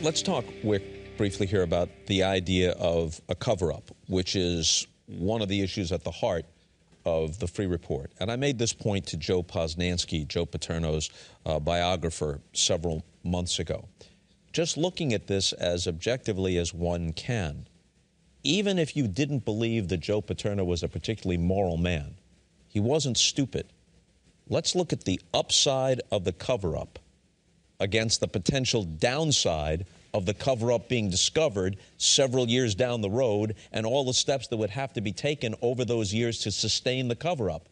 Let's talk, Wick, briefly here about the idea of a cover-up, which is one of the issues at the heart of the Freeh report. And I made this point to Joe Posnanski, Joe Paterno's biographer, several months ago. Just looking at this as objectively as one can, even if you didn't believe that Joe Paterno was a particularly moral man, he wasn't stupid. Let's look at the upside of the cover-up against the potential downside of the cover-up being discovered several years down the road and all the steps that would have to be taken over those years to sustain the cover-up.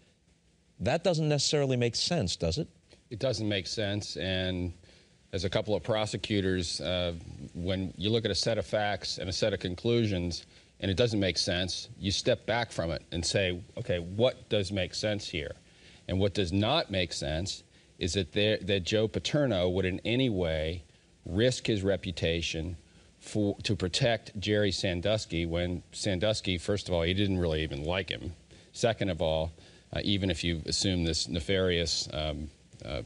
That doesn't necessarily make sense, does it? It doesn't make sense, and as a couple of prosecutors, when you look at a set of facts and a set of conclusions and it doesn't make sense, you step back from it and say, okay, what does make sense here? And what does not make sense is that Joe Paterno would in any way risk his reputation to protect Jerry Sandusky when Sandusky, first of all, he didn't really even like him. Second of all, even if you assume this nefarious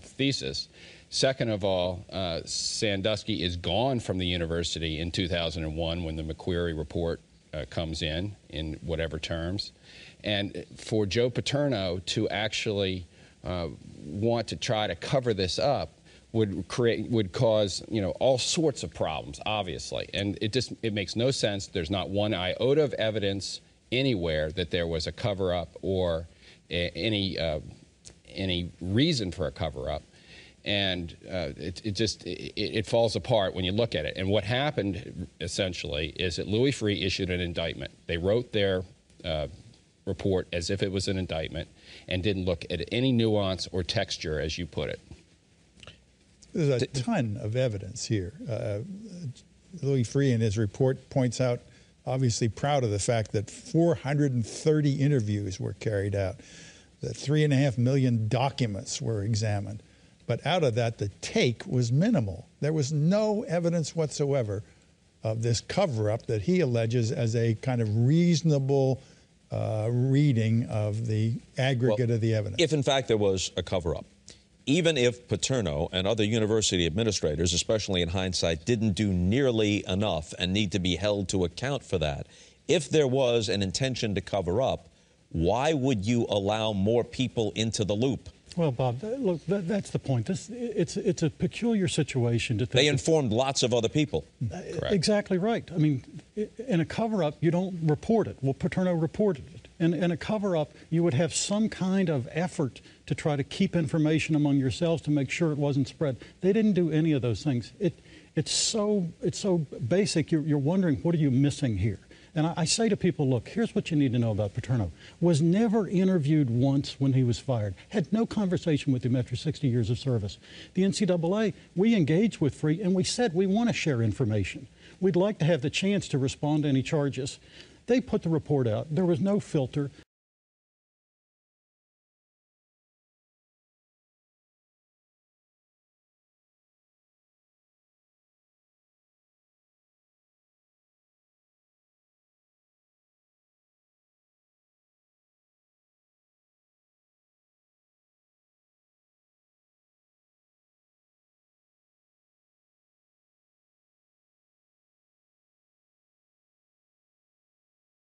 thesis, second of all, Sandusky is gone from the university in 2001 when the McQuarrie report comes in whatever terms. And for Joe Paterno to actually want to try to cover this up would cause, you know, all sorts of problems, obviously, and it makes no sense. There's not one iota of evidence anywhere that there was a cover-up or any reason for a cover-up, and it falls apart when you look at it. And what happened essentially is that Louis Freeh issued an indictment. They wrote their report as if it was an indictment and didn't look at any nuance or texture, as you put it. There's a ton of evidence here. Louis Freeh in his report points out, obviously proud of the fact that 430 interviews were carried out, that 3.5 million documents were examined. But out of that, the take was minimal. There was no evidence whatsoever of this cover-up that he alleges as a kind of reasonable reading of the aggregate of the evidence. If, in fact, there was a cover-up, even if Paterno and other university administrators, especially in hindsight, didn't do nearly enough and need to be held to account for that, if there was an intention to cover up, why would you allow more people into the loop? Well, Bob, look, that's the point. It's a peculiar situation to think. They informed lots of other people. Correct. Exactly right. I mean, in a cover-up, you don't report it. Well, Paterno reported it. In a cover-up, you would have some kind of effort to try to keep information among yourselves to make sure it wasn't spread. They didn't do any of those things. It's so basic. You're wondering, what are you missing here? And I say to people, look, here's what you need to know about Paterno. Was never interviewed once when he was fired. Had no conversation with him after 60 years of service. The NCAA, we engaged with Freeh, and we said we want to share information. We'd like to have the chance to respond to any charges. They put the report out. There was no filter.